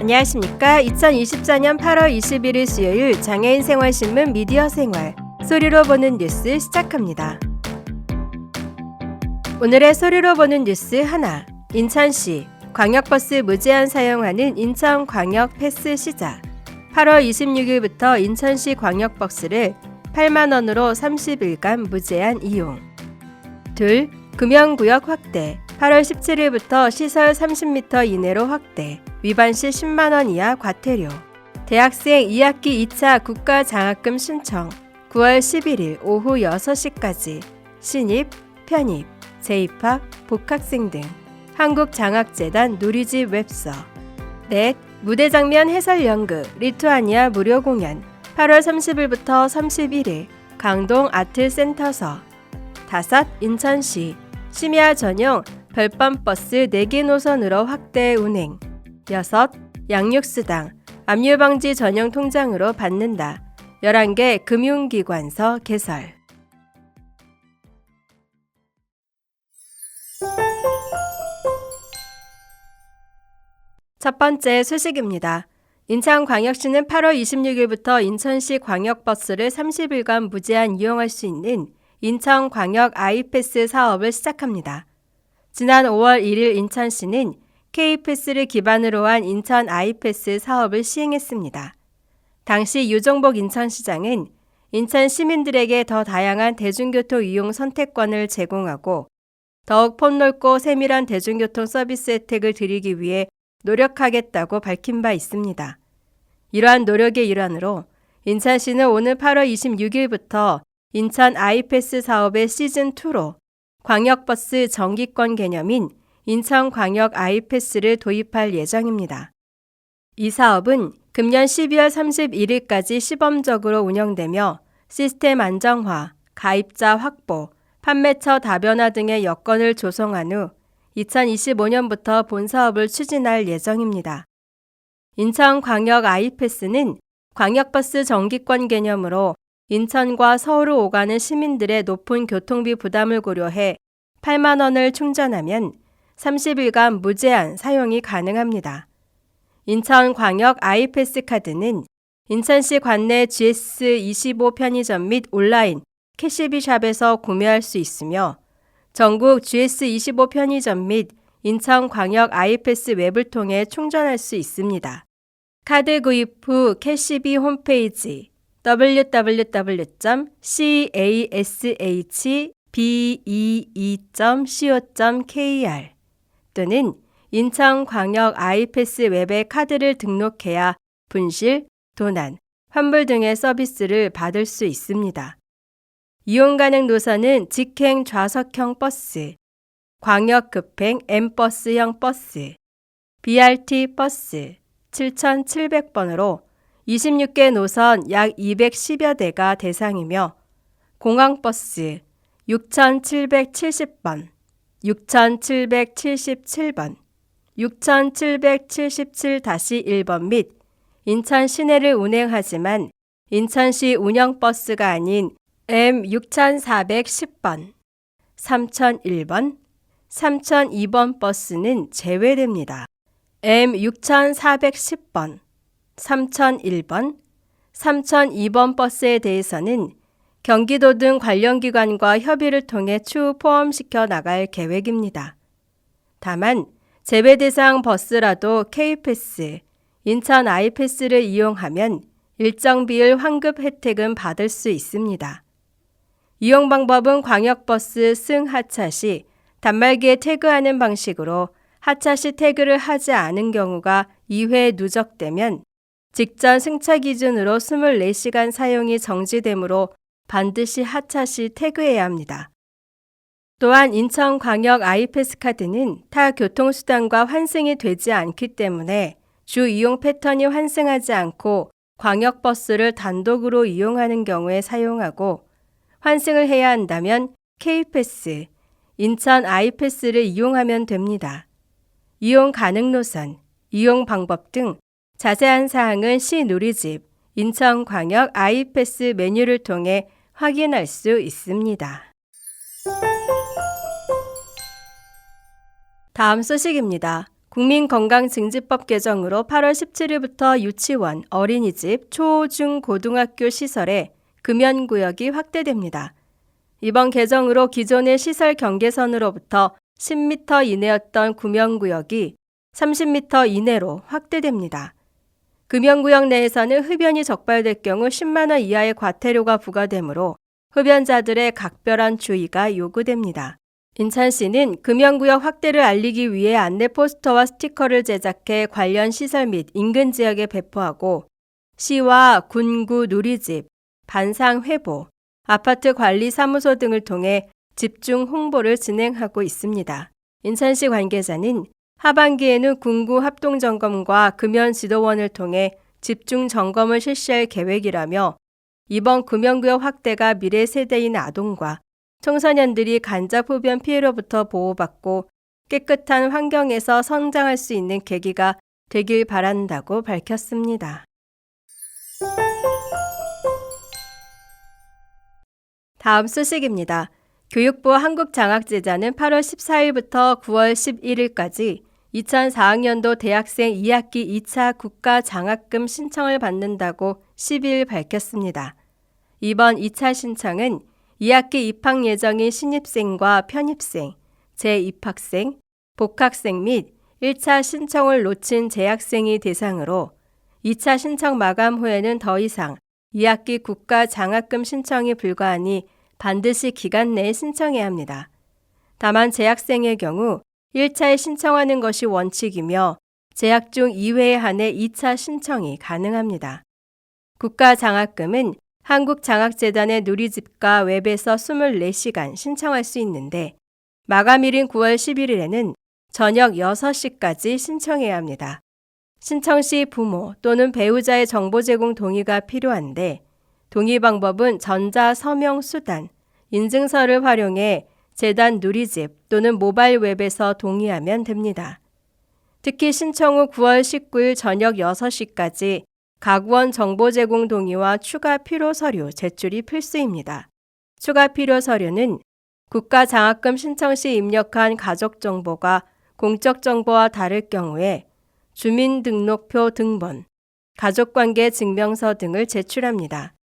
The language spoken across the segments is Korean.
안녕하십니까. 2024년 8월 21일 수요일 장애인 생활신문 미디어 생활 소리로 보는 뉴스 시작합니다. 오늘의 소리로 보는 뉴스 하나, 인천시 광역버스 무제한 사용하는 인천광역 패스 시작. 8월 26일부터 인천시 광역버스를 8만원으로 30일간 무제한 이용. 둘, 금연구역 확대. 8월 17일부터 시설 30m 이내로 확대. 위반 시 10만원 이하 과태료. 대학생 2학기 2차 국가장학금 신청 9월 11일 오후 6시까지. 신입, 편입, 재입학, 복학생 등 한국장학재단 누리집 웹서. 넷, 무대장면 해설 연극 리투아니아 무료 공연 8월 30일부터 31일 강동 아트센터서. 다섯, 인천시 심야 전용 별밤버스 4개 노선으로 확대 운행. 여섯, 양육수당 압류방지 전용 통장으로 받는다. 11개 금융기관서 개설. 첫 번째 소식입니다. 인천광역시는 8월 26일부터 인천시 광역버스를 30일간 무제한 이용할 수 있는 인천광역 아이패스 사업을 시작합니다. 지난 5월 1일 인천시는 K패스를 기반으로 한 인천 아이패스 사업을 시행했습니다. 당시 유종복 인천시장은 인천 시민들에게 더 다양한 대중교통 이용 선택권을 제공하고 더욱 폭넓고 세밀한 대중교통 서비스 혜택을 드리기 위해 노력하겠다고 밝힌 바 있습니다. 이러한 노력의 일환으로 인천시는 오늘 8월 26일부터 인천 아이패스 사업의 시즌2로 광역버스 정기권 개념인 인천광역 아이패스를 도입할 예정입니다. 이 사업은 금년 12월 31일까지 시범적으로 운영되며 시스템 안정화, 가입자 확보, 판매처 다변화 등의 여건을 조성한 후 2025년부터 본사업을 추진할 예정입니다. 인천광역 아이패스는 광역버스 정기권 개념으로 인천과 서울을 오가는 시민들의 높은 교통비 부담을 고려해 8만 원을 충전하면 30일간 무제한 사용이 가능합니다. 인천광역 아이패스 카드는 인천시 관내 GS25 편의점 및 온라인 캐시비샵에서 구매할 수 있으며 전국 GS25 편의점 및 인천광역 아이패스 웹을 통해 충전할 수 있습니다. 카드 구입 후 캐시비 홈페이지 www.cashbee.co.kr 또는 인천광역 아이패스 웹에 카드를 등록해야 분실, 도난, 환불 등의 서비스를 받을 수 있습니다. 이용 가능 노선은 직행 좌석형 버스, 광역급행 M버스형 버스, BRT 버스 7,700번으로 26개 노선 약 210여 대가 대상이며 공항버스 6,770번, 6,777번, 6,777-1번 및 인천 시내를 운행하지만 인천시 운영버스가 아닌 M6410번, 3001번, 3002번 버스는 제외됩니다. M6410번, 3001번, 3002번 버스에 대해서는 경기도 등 관련 기관과 협의를 통해 추후 포함시켜 나갈 계획입니다. 다만 제외 대상 버스라도 K패스, 인천 아이패스를 이용하면 일정 비율 환급 혜택은 받을 수 있습니다. 이용 방법은 광역버스 승 하차 시 단말기에 태그하는 방식으로 하차 시 태그를 하지 않은 경우가 2회 누적되면 직전 승차 기준으로 24시간 사용이 정지되므로 반드시 하차 시 태그해야 합니다. 또한 인천광역 아이패스 카드는 타 교통수단과 환승이 되지 않기 때문에 주 이용 패턴이 환승하지 않고 광역버스를 단독으로 이용하는 경우에 사용하고 환승을 해야 한다면 K패스, 인천 아이패스를 이용하면 됩니다. 이용 가능 노선, 이용 방법 등 자세한 사항은 시 누리집, 인천광역 아이패스 메뉴를 통해 확인할 수 있습니다. 다음 소식입니다. 국민건강증진법 개정으로 8월 17일부터 유치원, 어린이집, 초, 중, 고등학교 시설에 금연구역이 확대됩니다. 이번 개정으로 기존의 시설 경계선으로부터 10m 이내였던 금연구역이 30m 이내로 확대됩니다. 금연구역 내에서는 흡연이 적발될 경우 10만 원 이하의 과태료가 부과되므로 흡연자들의 각별한 주의가 요구됩니다. 인천시는 금연구역 확대를 알리기 위해 안내 포스터와 스티커를 제작해 관련 시설 및 인근 지역에 배포하고 시와 군구 누리집, 반상회보, 아파트 관리사무소 등을 통해 집중 홍보를 진행하고 있습니다. 인천시 관계자는 하반기에는 군구 합동점검과 금연 지도원을 통해 집중 점검을 실시할 계획이라며 이번 금연구역 확대가 미래 세대인 아동과 청소년들이 간접 흡연 피해로부터 보호받고 깨끗한 환경에서 성장할 수 있는 계기가 되길 바란다고 밝혔습니다. 다음 소식입니다. 교육부 한국장학재단은 8월 14일부터 9월 11일까지 2004학년도 대학생 2학기 2차 국가장학금 신청을 받는다고 10일 밝혔습니다. 이번 2차 신청은 2학기 입학 예정인 신입생과 편입생, 재입학생, 복학생 및 1차 신청을 놓친 재학생이 대상으로 2차 신청 마감 후에는 더 이상 2학기 국가장학금 신청이 불가하니 반드시 기간 내에 신청해야 합니다. 다만 재학생의 경우 1차에 신청하는 것이 원칙이며 재학 중 2회에 한해 2차 신청이 가능합니다. 국가장학금은 한국장학재단의 누리집과 웹에서 24시간 신청할 수 있는데 마감일인 9월 11일에는 저녁 6시까지 신청해야 합니다. 신청 시 부모 또는 배우자의 정보 제공 동의가 필요한데 동의 방법은 전자서명수단, 인증서를 활용해 재단 누리집 또는 모바일 웹에서 동의하면 됩니다. 특히 신청 후 9월 19일 저녁 6시까지 가구원 정보 제공 동의와 추가 필요 서류 제출이 필수입니다. 추가 필요 서류는 국가장학금 신청 시 입력한 가족 정보가 공적 정보와 다를 경우에 주민등록표 등본, 가족관계 증명서 등을 제출합니다.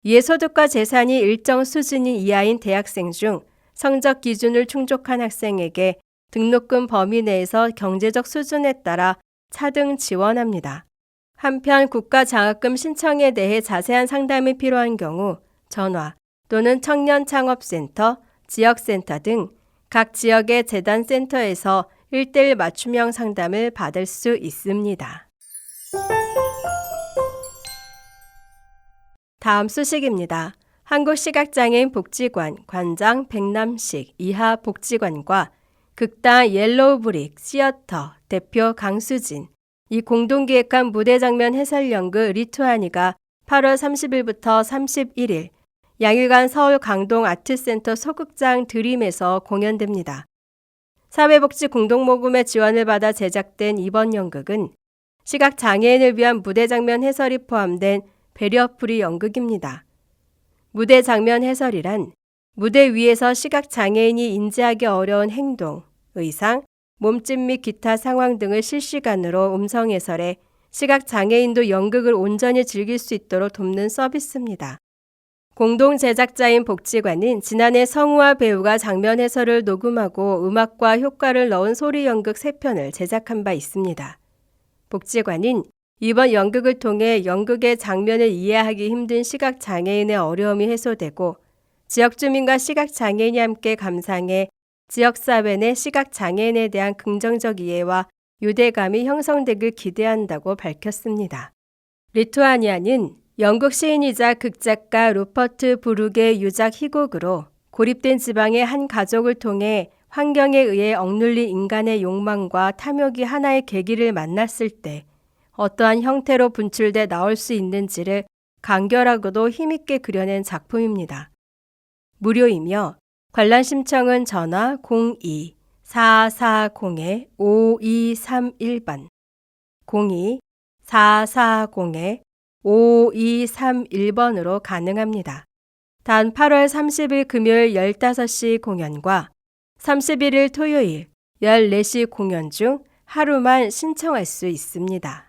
이에 소득과 재산이 일정 수준이 이하인 대학생 중 성적 기준을 충족한 학생에게 등록금 범위 내에서 경제적 수준에 따라 차등 지원합니다. 한편 국가장학금 신청에 대해 자세한 상담이 필요한 경우 전화 또는 청년창업센터, 지역센터 등 각 지역의 재단센터에서 1:1 맞춤형 상담을 받을 수 있습니다. 다음 소식입니다. 한국시각장애인 복지관 관장 백남식 이하 복지관과 극단 옐로우브릭 시어터 대표 강수진, 이 공동기획한 무대장면 해설연극 리투아니가 8월 30일부터 31일 양일간 서울 강동 아트센터 소극장 드림에서 공연됩니다. 사회복지 공동모금의 지원을 받아 제작된 이번 연극은 시각장애인을 위한 무대장면 해설이 포함된 배리어프리 연극입니다. 무대장면 해설이란 무대 위에서 시각장애인이 인지하기 어려운 행동, 의상, 몸짓 및 기타 상황 등을 실시간으로 음성 해설해 시각장애인도 연극을 온전히 즐길 수 있도록 돕는 서비스입니다. 공동 제작자인 복지관은 지난해 성우와 배우가 장면 해설을 녹음하고 음악과 효과를 넣은 소리 연극 3편을 제작한 바 있습니다. 복지관은 이번 연극을 통해 연극의 장면을 이해하기 힘든 시각장애인의 어려움이 해소되고 지역 주민과 시각장애인이 함께 감상해 지역사회 내 시각장애인에 대한 긍정적 이해와 유대감이 형성되길 기대한다고 밝혔습니다. 리투아니아는 영국 시인이자 극작가 루퍼트 브룩의 유작 희곡으로 고립된 지방의 한 가족을 통해 환경에 의해 억눌린 인간의 욕망과 탐욕이 하나의 계기를 만났을 때 어떠한 형태로 분출돼 나올 수 있는지를 간결하고도 힘있게 그려낸 작품입니다. 무료이며 관람 신청은 전화 02-440-5231번, 02-440-5231번으로 가능합니다. 단 8월 30일 금요일 15시 공연과 31일 토요일 14시 공연 중 하루만 신청할 수 있습니다.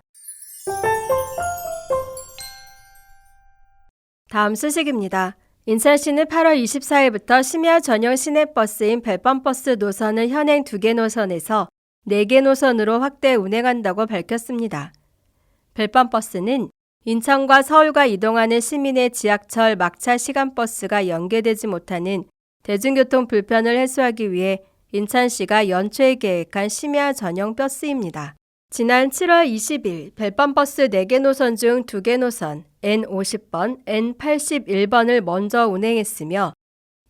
다음 소식입니다. 인천시는 8월 24일부터 심야 전용 시내버스인 별밤버스 노선을 현행 2개 노선에서 4개 노선으로 확대 운행한다고 밝혔습니다. 별밤버스는 인천과 서울과 이동하는 시민의 지하철 막차 시간버스가 연계되지 못하는 대중교통 불편을 해소하기 위해 인천시가 연초에 계획한 심야 전용 버스입니다. 지난 7월 20일 별밤버스 4개 노선 중 2개 노선 N50번, N81번을 먼저 운행했으며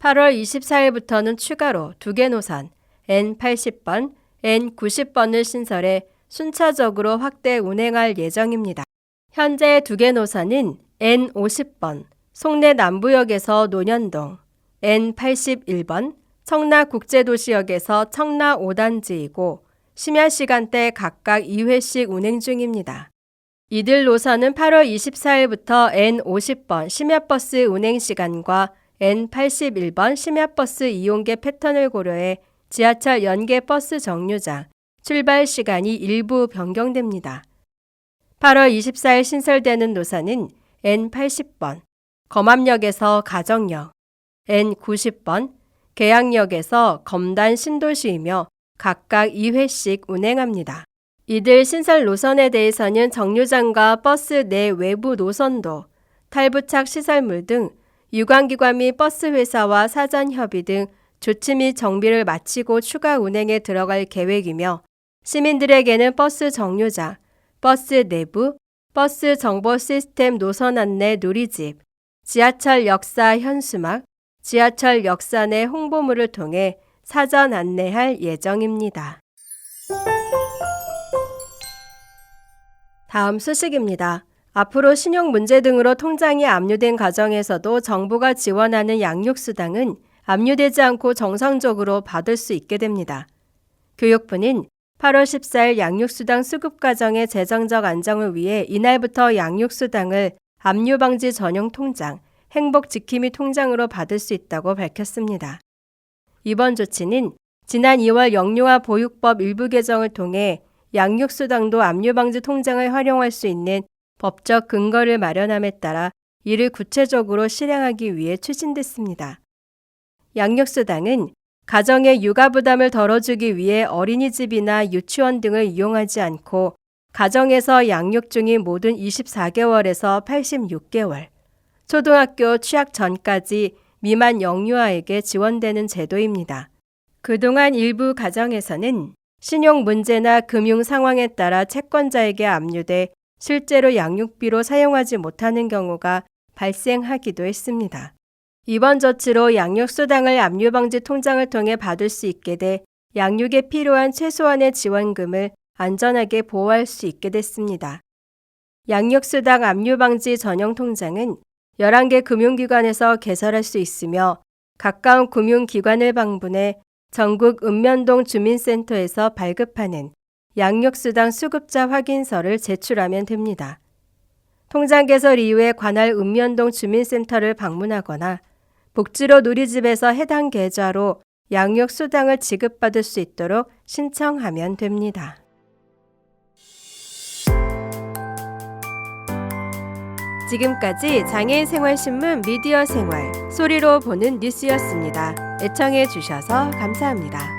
8월 24일부터는 추가로 2개 노선 N80번, N90번을 신설해 순차적으로 확대 운행할 예정입니다. 현재 2개 노선은 N50번, 송내 남부역에서 논현동, N81번, 청라국제도시역에서 청라 5단지이고 심야 시간대 각각 2회씩 운행 중입니다. 이들 노선은 8월 24일부터 N50번 심야버스 운행 시간과 N81번 심야버스 이용객 패턴을 고려해 지하철 연계 버스 정류장, 출발 시간이 일부 변경됩니다. 8월 24일 신설되는 노선은 N80번, 검암역에서 가정역, N90번, 계양역에서 검단 신도시이며 각각 2회씩 운행합니다. 이들 신설 노선에 대해서는 정류장과 버스 내 외부 노선도, 탈부착 시설물 등 유관기관 및 버스 회사와 사전 협의 등 조치 및 정비를 마치고 추가 운행에 들어갈 계획이며 시민들에게는 버스 정류장, 버스 내부, 버스 정보 시스템 노선 안내 누리집, 지하철 역사 현수막, 지하철 역사 내 홍보물을 통해 사전 안내할 예정입니다. 다음 소식입니다. 앞으로 신용 문제 등으로 통장이 압류된 가정에서도 정부가 지원하는 양육수당은 압류되지 않고 정상적으로 받을 수 있게 됩니다. 교육부는 8월 14일 양육수당 수급 과정의 재정적 안정을 위해 이날부터 양육수당을 압류방지 전용 통장, 행복지킴이 통장으로 받을 수 있다고 밝혔습니다. 이번 조치는 지난 2월 영유아 보육법 일부 개정을 통해 양육수당도 압류방지 통장을 활용할 수 있는 법적 근거를 마련함에 따라 이를 구체적으로 실행하기 위해 추진됐습니다. 양육수당은 가정의 육아 부담을 덜어주기 위해 어린이집이나 유치원 등을 이용하지 않고 가정에서 양육 중인 모든 24개월에서 86개월, 초등학교 취학 전까지 미만 영유아에게 지원되는 제도입니다. 그동안 일부 가정에서는 신용 문제나 금융 상황에 따라 채권자에게 압류돼 실제로 양육비로 사용하지 못하는 경우가 발생하기도 했습니다. 이번 조치로 양육수당을 압류방지 통장을 통해 받을 수 있게 돼 양육에 필요한 최소한의 지원금을 안전하게 보호할 수 있게 됐습니다. 양육수당 압류방지 전용 통장은 11개 금융기관에서 개설할 수 있으며 가까운 금융기관을 방문해 전국 읍면동 주민센터에서 발급하는 양육수당 수급자 확인서를 제출하면 됩니다. 통장 개설 이후에 관할 읍면동 주민센터를 방문하거나 복지로 누리집에서 해당 계좌로 양육수당을 지급받을 수 있도록 신청하면 됩니다. 지금까지 장애인생활신문 미디어생활 소리로 보는 뉴스였습니다. 애청해 주셔서 감사합니다.